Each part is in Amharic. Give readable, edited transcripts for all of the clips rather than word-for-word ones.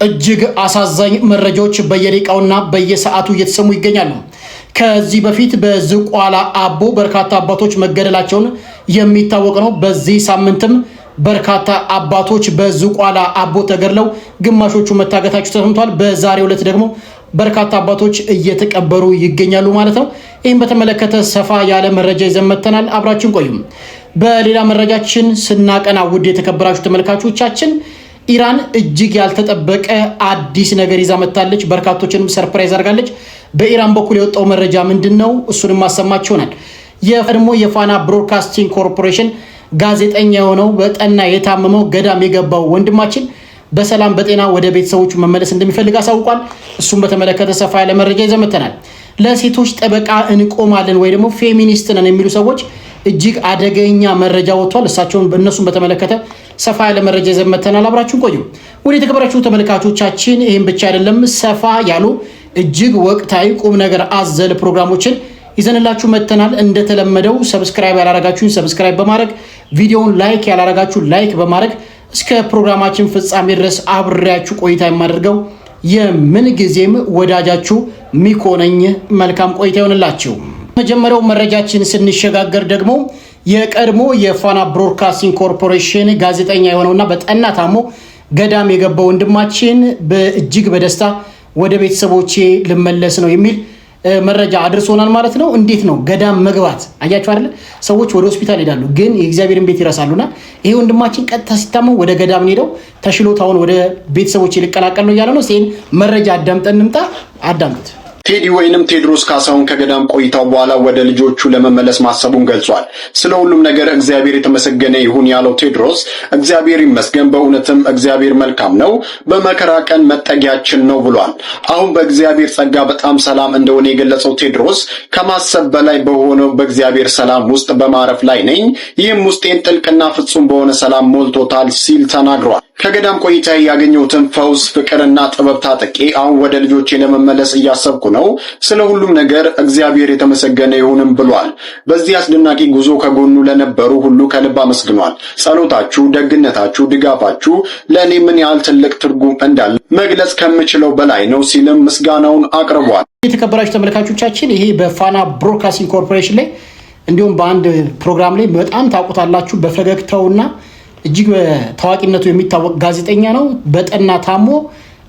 እጅግ አሳዛኝ መረጃዎች በየደቂቃውና በየሰዓቱ እየተሰሙ ይገኛሉ። ከዚህ በፊት በዝቋላ አቦ በርካታ አባቶች መገደላቸውን የሚታወቅ ነው። በዚህ ሳምንትም በርካታ አባቶች በዝቋላ አቦ ተገድለው ግማሾቹ መታገታቸው ተሰምቷል። በዛሬው ዕለት ደግሞ በርካታ አባቶች እየተቀበሩ ይገኛሉ ማለት ነው። ይህም በተመለከተ ሰፋ ያለ መረጃ ይዘን መጥተናል። አብራችን ቆዩ። በሌላ መረጃችን ስናቀና ውድ የተከበራችሁ ተመልካቾቻችን ኢራን እጅግ ያልተጠበቀ አዲስ ነገር ይዛ መጥታለች። በርካቶችንም ሰርፕራይዝ አድርጋለች። በኢራን በኩል የወጣው መረጃ ምንድነው? እሱንም ማሰማችሁ ይሆናል። የቀድሞ የፋና ብሮድካስቲንግ ኮርፖሬሽን ጋዜጠኛ የሆነው በጠና የታመመው ገዳም የገባው ወንድማችን በሰላም በጤና ወደ ቤተሰቦቹ መመለስ እንደሚፈልግ አሳውቋል። እሱም በተመለከተ ሰፋ ያለ መረጃ ይዘን መጥተናል። ለሴቶች ጠበቃ እንቆማለን ወይ ደግሞ ፌሚኒስት ነን የሚሉ ሰዎች እጅግ አደገኛ መረጃ ወጥቷል። እነሱን በተመለከተ ሰፋ ያለ መረጃ ይዘን መጥተናል። አብራችሁን ቆዩ። ወደ የተከበራችሁ ተመልካቾቻችን ይህም ብቻ አይደለም፣ ሰፋ ያሉ እጅግ ወቅታዊ ቁም ነገር አዘል ፕሮግራሞችን ይዘንላችሁ መጥተናል። እንደተለመደው ሰብስክራይብ ያላረጋችሁን ሰብስክራይብ በማድረግ ቪዲዮውን ላይክ ያላረጋችሁ ላይክ በማድረግ እስከ ፕሮግራማችን ፍጻሜ ድረስ አብሬያችሁ ቆይታ የማደርገው የምን ጊዜም ወዳጃችሁ ሚኮ ነኝ። መልካም ቆይታ ይሆንላችሁ። መጀመሪያው መረጃችን ስንሸጋገር ደግሞ የቀድሞ የፋና ብሮድካስቲንግ ኮርፖሬሽን ጋዜጠኛ የሆነውና በጠና ታሞ ገዳም የገባው ወንድማችን በእጅግ በደስታ ወደ ቤተሰቦቼ ልመለስ ነው የሚል መረጃ አድርሶናል ማለት ነው። እንዴት ነው ገዳም መግባት? አያችሁ አይደል? ሰዎች ወደ ሆስፒታል ይሄዳሉ፣ ግን የእግዚአብሔርን ቤት ይረሳሉና ይሄ ወንድማችን ቀጥታ ሲታመም ወደ ገዳም ሄደው ተሽሎት አሁን ወደ ቤተሰቦቼ ሊቀላቀል ነው እያለ ነው። ይሄን መረጃ አዳምጠን እንምጣ። አዳምጡት። ቴዲ ወይንም ቴድሮስ ካሳሁን ከገዳም ቆይታው በኋላ ወደ ልጆቹ ለመመለስ ማሰቡን ገልጿል። ስለ ሁሉም ነገር እግዚአብሔር የተመሰገነ ይሁን ያለው ቴድሮስ እግዚአብሔር ይመስገን፣ በእውነትም እግዚአብሔር መልካም ነው፣ በመከራ ቀን መጠጊያችን ነው ብሏል። አሁን በእግዚአብሔር ጸጋ በጣም ሰላም እንደሆነ የገለጸው ቴድሮስ ከማሰብ በላይ በሆነው በእግዚአብሔር ሰላም ውስጥ በማረፍ ላይ ነኝ፣ ይህም ውስጤን ጥልቅና ፍጹም በሆነ ሰላም ሞልቶታል ሲል ተናግሯል። ከገዳም ቆይታ ያገኘሁትን ፈውስ፣ ፍቅርና ጥበብ ታጥቄ አሁን ወደ ልጆቼ ለመመለስ እያሰብኩ ነው። ስለ ሁሉም ነገር እግዚአብሔር የተመሰገነ ይሁንም ብሏል። በዚህ አስደናቂ ጉዞ ከጎኑ ለነበሩ ሁሉ ከልብ አመስግኗል። ጸሎታችሁ፣ ደግነታችሁ፣ ድጋፋችሁ ለእኔ ምን ያህል ትልቅ ትርጉም እንዳለ መግለጽ ከምችለው በላይ ነው ሲልም ምስጋናውን አቅርቧል። የተከበራችሁ ተመልካቾቻችን ይሄ በፋና ብሮድካስቲንግ ኮርፖሬሽን ላይ እንዲሁም በአንድ ፕሮግራም ላይ በጣም ታውቁታላችሁ፣ በፈገግታውና እጅግ ታዋቂነቱ የሚታወቅ ጋዜጠኛ ነው። በጠና ታሞ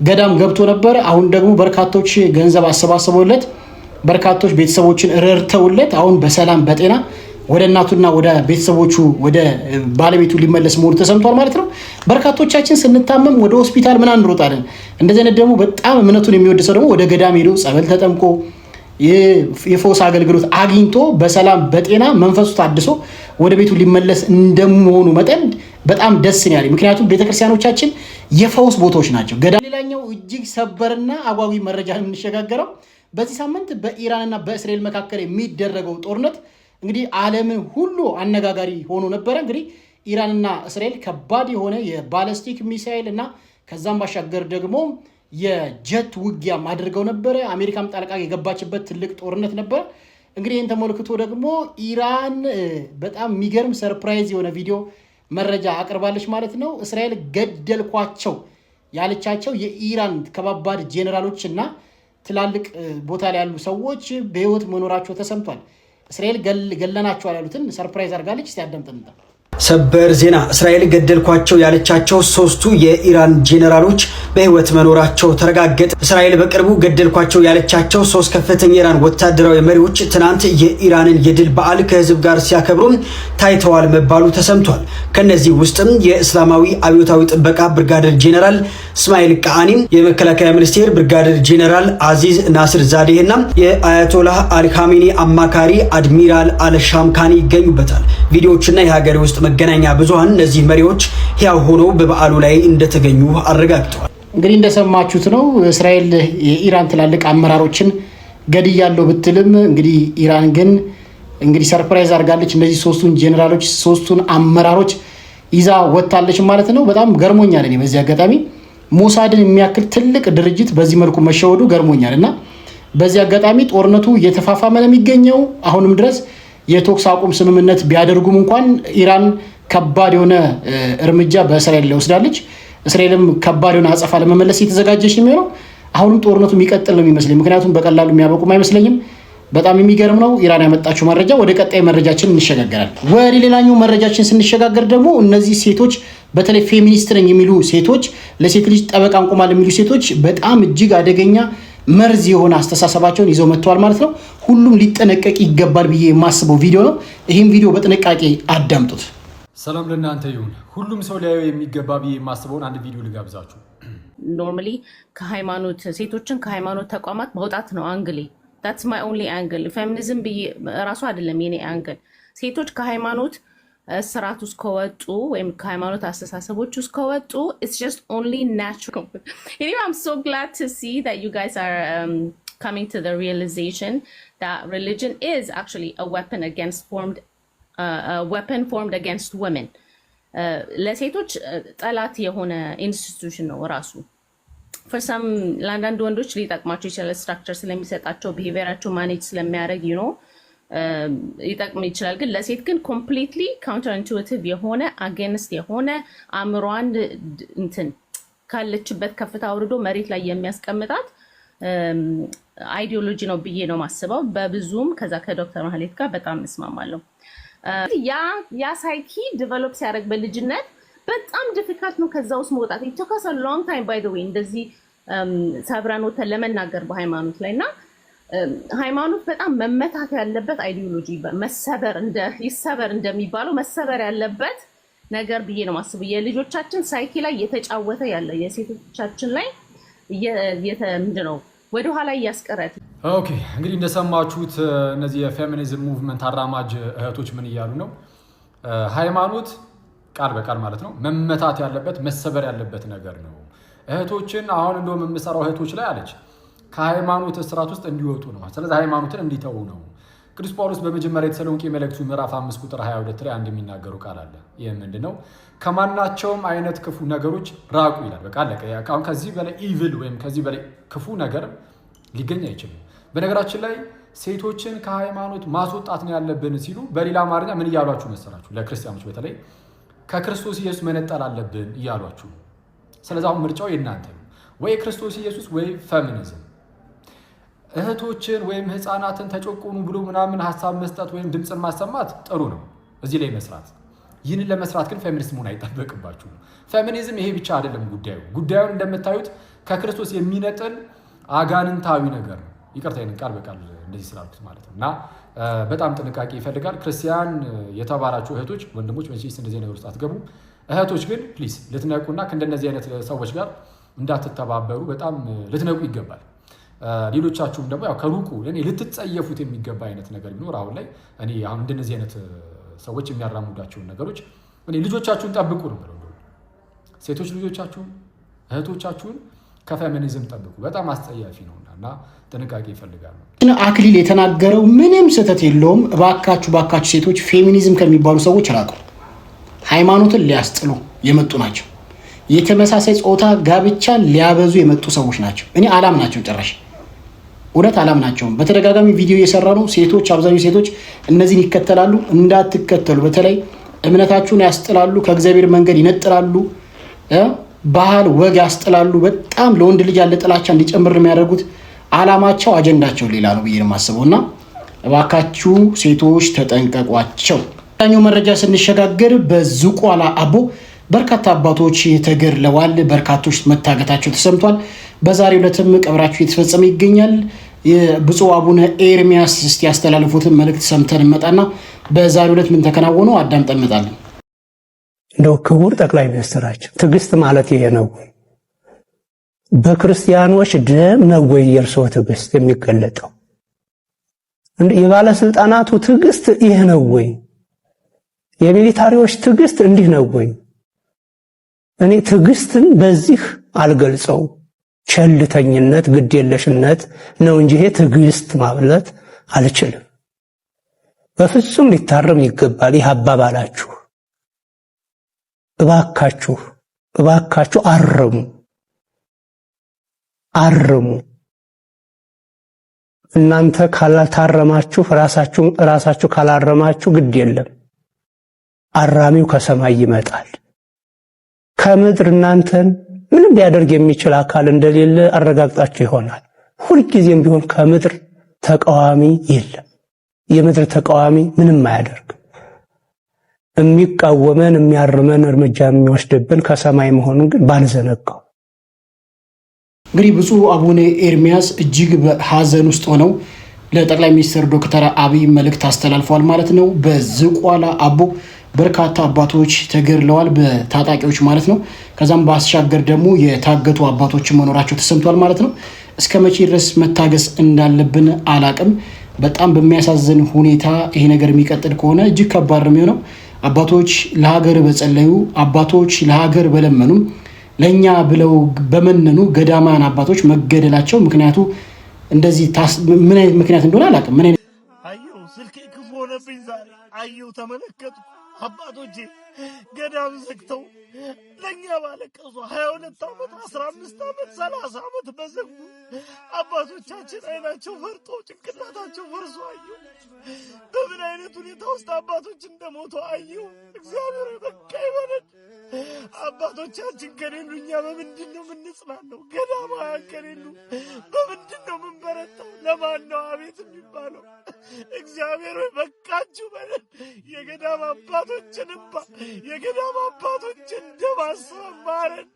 ገዳም ገብቶ ነበር። አሁን ደግሞ በርካቶች ገንዘብ አሰባስበውለት በርካቶች ቤተሰቦችን ረድተውለት አሁን በሰላም በጤና ወደ እናቱና ወደ ቤተሰቦቹ ወደ ባለቤቱ ሊመለስ መሆኑ ተሰምቷል ማለት ነው። በርካቶቻችን ስንታመም ወደ ሆስፒታል ምን እንሮጣለን። እንደዚህ አይነት ደግሞ በጣም እምነቱን የሚወድ ሰው ደግሞ ወደ ገዳም ሄዶ ጸበል ተጠምቆ የፈውስ አገልግሎት አግኝቶ በሰላም በጤና መንፈሱ ታድሶ ወደ ቤቱ ሊመለስ እንደመሆኑ መጠን በጣም ደስ ነው ያለኝ። ምክንያቱም ቤተክርስቲያኖቻችን የፈውስ ቦታዎች ናቸው። ገዳም። ሌላኛው እጅግ ሰበርና አጓጊ መረጃ የምንሸጋገረው በዚህ ሳምንት በኢራንና በእስራኤል መካከል የሚደረገው ጦርነት እንግዲህ ዓለምን ሁሉ አነጋጋሪ ሆኖ ነበረ። እንግዲህ ኢራንና እስራኤል ከባድ የሆነ የባለስቲክ ሚሳኤል እና ከዛም ባሻገር ደግሞ የጀት ውጊያ አድርገው ነበረ። አሜሪካም ጣልቃ የገባችበት ትልቅ ጦርነት ነበር። እንግዲህ ይህን ተመልክቶ ደግሞ ኢራን በጣም የሚገርም ሰርፕራይዝ የሆነ ቪዲዮ መረጃ አቅርባለች ማለት ነው። እስራኤል ገደልኳቸው ያለቻቸው የኢራን ከባባድ ጄኔራሎች እና ትላልቅ ቦታ ላይ ያሉ ሰዎች በህይወት መኖራቸው ተሰምቷል። እስራኤል ገለናቸዋል ያሉትን ሰርፕራይዝ አድርጋለች። እስቲ አዳምጠን። ሰበር ዜና። እስራኤል ገደልኳቸው ያለቻቸው 3ቱ የኢራን ጄኔራሎች በህይወት መኖራቸው ተረጋገጠ። እስራኤል በቅርቡ ገደልኳቸው ያለቻቸው 3 ከፍተኛ የኢራን ወታደራዊ መሪዎች ትናንት የኢራንን የድል በዓል ከህዝብ ጋር ሲያከብሩ ታይተዋል መባሉ ተሰምቷል። ከነዚህ ውስጥም የእስላማዊ አብዮታዊ ጥበቃ ብርጋዴር ጄኔራል እስማኤል ቃአኒ፣ የመከላከያ ሚኒስቴር ብርጋዴር ጄኔራል አዚዝ ናስር ዛዴህና የአያቶላህ አልካሚኒ አማካሪ አድሚራል አልሻምካኒ ይገኙበታል። ቪዲዮዎችና የሀገር ውስጥ መገናኛ ብዙሃን እነዚህ መሪዎች ያው ሆነው በበዓሉ ላይ እንደተገኙ አረጋግጠዋል። እንግዲህ እንደሰማችሁት ነው። እስራኤል የኢራን ትላልቅ አመራሮችን ገድያለሁ ብትልም እንግዲህ ኢራን ግን እንግዲህ ሰርፕራይዝ አድርጋለች። እነዚህ 3ቱን ጄኔራሎች 3ቱን አመራሮች ይዛ ወጣለች ማለት ነው። በጣም ገርሞኛል። እኔ በዚህ አጋጣሚ ሞሳድን የሚያክል ትልቅ ድርጅት በዚህ መልኩ መሸወዱ ገርሞኛል እና በዚህ አጋጣሚ ጦርነቱ እየተፋፋመ ነው የሚገኘው። አሁንም ድረስ የተኩስ አቁም ስምምነት ቢያደርጉም እንኳን ኢራን ከባድ የሆነ እርምጃ በእስራኤል ላይ ወስዳለች። እስራኤልም ከባድ የሆነ አጸፋ ለመመለስ የተዘጋጀች ነው የሚሆነው። አሁንም ጦርነቱ የሚቀጥል ነው የሚመስለኝ፣ ምክንያቱም በቀላሉ የሚያበቁም አይመስለኝም። በጣም የሚገርም ነው ኢራን ያመጣችው መረጃ። ወደ ቀጣይ መረጃችን እንሸጋገራለን። ወደ ሌላኛው መረጃችን ስንሸጋገር ደግሞ እነዚህ ሴቶች በተለይ ፌሚኒስት ነኝ የሚሉ ሴቶች፣ ለሴት ልጅ ጠበቃ እንቆማለን የሚሉ ሴቶች በጣም እጅግ አደገኛ መርዝ የሆነ አስተሳሰባቸውን ይዘው መጥተዋል ማለት ነው። ሁሉም ሊጠነቀቅ ይገባል ብዬ የማስበው ቪዲዮ ነው። ይህም ቪዲዮ በጥንቃቄ አዳምጡት። ሰላም ለእናንተ ይሁን። ሁሉም ሰው ሊያየው የሚገባ ብዬ የማስበውን አንድ ቪዲዮ ልጋብዛችሁ። ኖርማሊ ከሃይማኖት ሴቶችን ከሃይማኖት ተቋማት መውጣት ነው አንግሌ። ታትስ ማይ ኦንሊ አንግል። ፌሚኒዝም ብዬ ራሱ አይደለም የኔ አንግል። ሴቶች ከሃይማኖት ስርዓት ውስጥ ከወጡ ወይም ከሃይማኖት አስተሳሰቦች ውስጥ ከወጡ it's just only natural. Anyway, I'm so glad to see that you guys are coming to the realization that religion is actually a weapon formed against women. ለሴቶች ጠላት የሆነ ኢንስቲትዩሽን ነው ራሱ። for some ለአንዳንድ ወንዶች ሊጠቅማቸው ይችላል፣ ስትራክቸር ስለሚሰጣቸው ቢሄቪየራቸው ማኔጅ ስለሚያደርግ ሊጠቅም ይችላል። ግን ለሴት ግን ኮምፕሊትሊ ካውንተር ኢንቱዊቲቭ የሆነ አጌንስት የሆነ አእምሯን እንትን ካለችበት ከፍታ አውርዶ መሬት ላይ የሚያስቀምጣት አይዲዮሎጂ ነው ብዬ ነው ማስበው በብዙም። ከዛ ከዶክተር ማህሌት ጋር በጣም እስማማለሁ። ያ ሳይኪ ዲቨሎፕ ሲያደርግ በልጅነት በጣም ዲፊካልት ነው ከዛ ውስጥ መውጣት። it took us a long time by the way እንደዚህ ሰብረን ወተን ለመናገር በሃይማኖት ላይ እና ሃይማኖት በጣም መመታት ያለበት አይዲዮሎጂ ይሰበር እንደሚባለው መሰበር ያለበት ነገር ብዬ ነው ማስበው። የልጆቻችን ሳይኪ ላይ እየተጫወተ ያለ የሴቶቻችን ላይ ምንድነው ወደኋላ እያስቀረት። ኦኬ እንግዲህ እንደሰማችሁት እነዚህ የፌሚኒዝም ሙቭመንት አራማጅ እህቶች ምን እያሉ ነው? ሃይማኖት ቃል በቃል ማለት ነው መመታት ያለበት መሰበር ያለበት ነገር ነው። እህቶችን አሁን እንደውም የምሰራው እህቶች ላይ አለች ከሃይማኖት እስራት ውስጥ እንዲወጡ ነው። ስለዚህ ሃይማኖትን እንዲተው ነው። ቅዱስ ጳውሎስ በመጀመሪያ የተሰሎንቄ መልእክቱ ምዕራፍ 5 ቁጥር 22 ላይ አንድ የሚናገሩ ቃል አለ። ይህ ምንድነው? ከማናቸውም አይነት ክፉ ነገሮች ራቁ ይላል። በቃ አለቀ። አሁን ከዚህ በላይ ኢቪል ወይም ከዚህ በላይ ክፉ ነገር ሊገኝ አይችልም። በነገራችን ላይ ሴቶችን ከሃይማኖት ማስወጣት ነው ያለብን ሲሉ በሌላ አማርኛ ምን እያሏችሁ መሰላችሁ? ለክርስቲያኖች በተለይ ከክርስቶስ ኢየሱስ መነጠል አለብን እያሏችሁ። ስለዚህ አሁን ምርጫው የእናንተ ነው፣ ወይ ክርስቶስ ኢየሱስ ወይ ፌሚኒዝም። እህቶችን ወይም ህፃናትን ተጨቆኑ ብሎ ምናምን ሀሳብ መስጠት ወይም ድምፅን ማሰማት ጥሩ ነው፣ እዚህ ላይ መስራት። ይህንን ለመስራት ግን ፌሚኒስት መሆን አይጠበቅባችሁም። ፌሚኒዝም ይሄ ብቻ አይደለም ጉዳዩን እንደምታዩት ከክርስቶስ የሚነጥል አጋንንታዊ ነገር ነው። ይቅርታ ይህንን ቃል በቃል እንደዚህ ስላልኩት ማለት ነው። እና በጣም ጥንቃቄ ይፈልጋል። ክርስቲያን የተባላችሁ እህቶች፣ ወንድሞች መቼስ እንደዚህ ነገር ውስጥ አትገቡ። እህቶች ግን ፕሊዝ ልትነቁና ከእንደነዚህ አይነት ሰዎች ጋር እንዳትተባበሩ በጣም ልትነቁ ይገባል። ሌሎቻችሁም ደግሞ ያው ከሩቁ ለኔ ልትጸየፉት የሚገባ አይነት ነገር ቢኖር አሁን ላይ እኔ አሁን እንደነዚህ አይነት ሰዎች የሚያራምዷቸውን ነገሮች እኔ ልጆቻችሁን ጠብቁ ነው ብለው ሴቶች ልጆቻችሁን እህቶቻችሁን ከፌሚኒዝም ጠብቁ። በጣም አስጸያፊ ነውና እና ጥንቃቄ ይፈልጋሉ። አክሊል የተናገረው ምንም ስህተት የለውም። እባካችሁ ሴቶች ፌሚኒዝም ከሚባሉ ሰዎች ራቁ። ሃይማኖትን ሊያስጥሉ የመጡ ናቸው። የተመሳሳይ ጾታ ጋብቻን ሊያበዙ የመጡ ሰዎች ናቸው። እኔ አላምናቸውም፣ ጭራሽ እውነት አላምናቸውም። በተደጋጋሚ ቪዲዮ እየሰራ ነው። ሴቶች አብዛኛው ሴቶች እነዚህን ይከተላሉ። እንዳትከተሉ። በተለይ እምነታችሁን ያስጥላሉ፣ ከእግዚአብሔር መንገድ ይነጥላሉ፣ ባህል ወግ ያስጥላሉ። በጣም ለወንድ ልጅ ያለ ጥላቻ እንዲጨምር የሚያደርጉት አላማቸው አጀንዳቸው ሌላ ነው ብዬ ነው የማስበው። እና እባካችሁ ሴቶች ተጠንቀቋቸው። ዳኛው መረጃ ስንሸጋገር በዝቋላ አቦ በርካታ አባቶች ተገድለዋል። በርካቶች መታገታቸው ተሰምቷል። በዛሬው ዕለትም ቀብራቸው እየተፈጸመ ይገኛል። ብፁዕ አቡነ ኤርሚያስ እስቲ ያስተላልፉትን መልእክት ሰምተን እንመጣና በዛሬው ዕለት ምን ተከናወነው አዳምጠን እንመጣለን። እንደው ክቡር ጠቅላይ ሚኒስትራችን ትዕግስት ማለት ይሄ ነው? በክርስቲያኖች ደም ነው ወይ የእርስዎ ትዕግስት የሚገለጠው? የባለስልጣናቱ ትዕግስት ይሄ ነው ወይ? የሚሊታሪዎች ትዕግስት እንዲህ ነው ወይ? እኔ ትዕግስትን በዚህ አልገልጸው። ቸልተኝነት፣ ግዴለሽነት ነው እንጂ ይሄ ትዕግስት ማለት አልችልም። በፍጹም ሊታረም ይገባል ይህ አባባላችሁ። እባካችሁ አርሙ። እናንተ ካላታረማችሁ ራሳችሁ ካላረማችሁ ግድ የለም፣ አራሚው ከሰማይ ይመጣል። ከምድር እናንተን ምንም ሊያደርግ የሚችል አካል እንደሌለ አረጋግጣችሁ ይሆናል። ሁልጊዜም ቢሆን ከምድር ተቃዋሚ የለም። የምድር ተቃዋሚ ምንም አያደርግ። የሚቃወመን የሚያርመን እርምጃ የሚወስድብን ከሰማይ መሆኑን ግን ባልዘነጋው። እንግዲህ ብፁዕ አቡነ ኤርሚያስ እጅግ በሐዘን ውስጥ ሆነው ለጠቅላይ ሚኒስትር ዶክተር አብይ መልእክት አስተላልፈዋል ማለት ነው። በዝቋላ አቦ በርካታ አባቶች ተገድለዋል በታጣቂዎች ማለት ነው። ከዛም ባሻገር ደግሞ የታገቱ አባቶች መኖራቸው ተሰምቷል ማለት ነው። እስከ መቼ ድረስ መታገስ እንዳለብን አላቅም። በጣም በሚያሳዝን ሁኔታ ይሄ ነገር የሚቀጥል ከሆነ እጅግ ከባድ ነው የሚሆነው። አባቶች ለሀገር በጸለዩ፣ አባቶች ለሀገር በለመኑ፣ ለኛ ብለው በመነኑ ገዳማን አባቶች መገደላቸው ምክንያቱ እንደዚህ ምን አይነት ምክንያት እንደሆነ አላቅም። ምን አይነት አየሁ ስልኬ ክፉ ሆነብኝ ዛሬ አየሁ ተመለከቱ። አባቶቼ ገዳም ዘግተው ለኛ ባለቀሱ 22 ዓመት 15 ዓመት 30 ዓመት በዘጉ አባቶቻችን አይናቸው ፈርጦ ጭንቅላታቸው ፈርሶ አየሁ። በምን አይነት ሁኔታ ውስጥ አባቶች እንደሞቱ አየሁ። እግዚአብሔር በቃ ይበለን። አባቶቻችን ከሌሉ እኛ በምንድን ነው የምንጽናናው? ገዳማውያን ከሌሉ በምንድን ነው የምንበረታው? ለማን ነው አቤት የሚባለው? እግዚአብሔር በቃችሁ በለን። የገዳም አባቶችን እንባ፣ የገዳም አባቶችን ደም አስበን ማረን።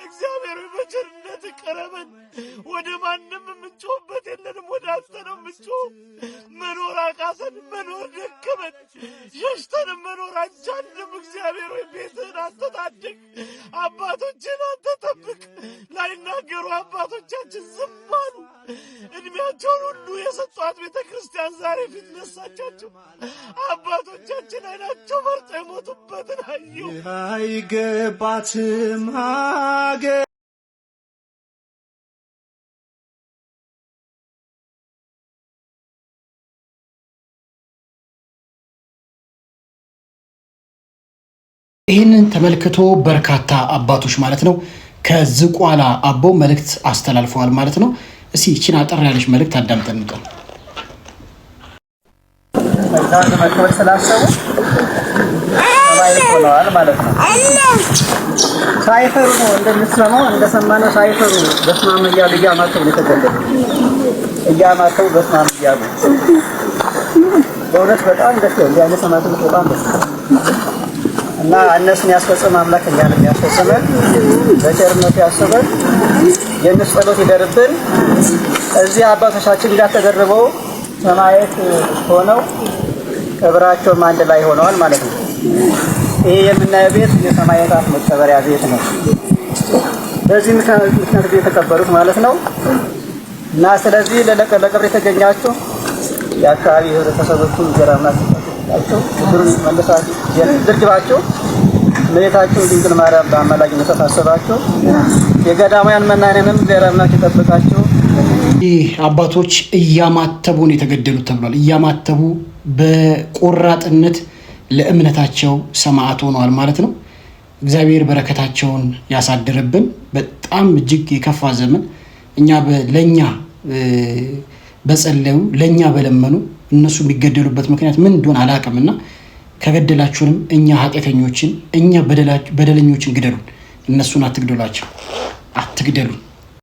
እግዚአብሔር በቸርነት ቀረበን። ወደ ማንም የምንጮህበት የለንም፣ ወደ አንተ ነው የምንጮህ። መኖር አቃሰን፣ መኖር ደከመን፣ ሸሽተንም መኖር አንቻልም። እግዚአብሔር ወይ ቤትህን አንተ ታድግ፣ አባቶችን አንተ ጠብቅ። ላይናገሩ አባቶቻችን ዝም አሉ። እድሜያቸውን ሁሉ የሰጧት ቤተ ክርስቲያን ዛሬ ፊት ነሳቻቸው። አባቶቻችን አይናቸው ፈርጦ የሞቱበትን አየሁ። አይገባትም ሀገር ይህንን ተመልክቶ በርካታ አባቶች ማለት ነው ከዝቋላ አቦ መልእክት አስተላልፈዋል ማለት ነው። እስኪ ይህችን አጠር ያለች መልእክት አዳምጠን እንቀር። መጣን መጥተው ስላሰቡ ሰማይ ሆነዋል ማለት ነው። ሳይፈሩ ነው እንደምትሰማው እንደሰማነው ሳይፈሩ በስማም እያሉ እያማተው ነው የተገለጠ። እያማተው በስማም እያሉ በእውነት በጣም ደስ ይላል። ያለ ሰማዕታት በጣም ደስ እና እነሱን ያስፈጸመ አምላክ እኛንም ያስፈጸመን በቸርነቱ ያስበን። የእነሱ ጸሎት ይደርብን። እዚህ አባቶቻችን ጋር ተደርበው ሰማያት ሆነው ቀብራቸውም አንድ ላይ ሆነዋል ማለት ነው። ይሄ የምናየው ቤት የሰማያታት መቀበሪያ ቤት ነው። በዚህ ምክንያት የተቀበሩት ማለት ነው። እና ስለዚህ ለቀብር የተገኛችሁ የአካባቢ ህብረተሰቦቹ ገራምናችሁ ብሩን መለሳችሁ ድርጅባችሁ እመቤታችሁ ድንግል ማርያም በአማላጅነት ተሳሰባችሁ የገዳማውያን መናንያንም ገራምናችሁ ተጠብቃችሁ። ይህ አባቶች እያማተቡ ነው የተገደሉት ተብሏል። እያማተቡ በቆራጥነት ለእምነታቸው ሰማዕት ሆነዋል ማለት ነው። እግዚአብሔር በረከታቸውን ያሳድርብን። በጣም እጅግ የከፋ ዘመን እኛ ለኛ በጸለዩ ለኛ በለመኑ እነሱ የሚገደሉበት ምክንያት ምን እንደሆነ አላውቅምና ከገደላችሁንም እኛ ኃጢአተኞችን እኛ በደለኞችን ግደሉን፣ እነሱን አትግደሏቸው፣ አትግደሉን።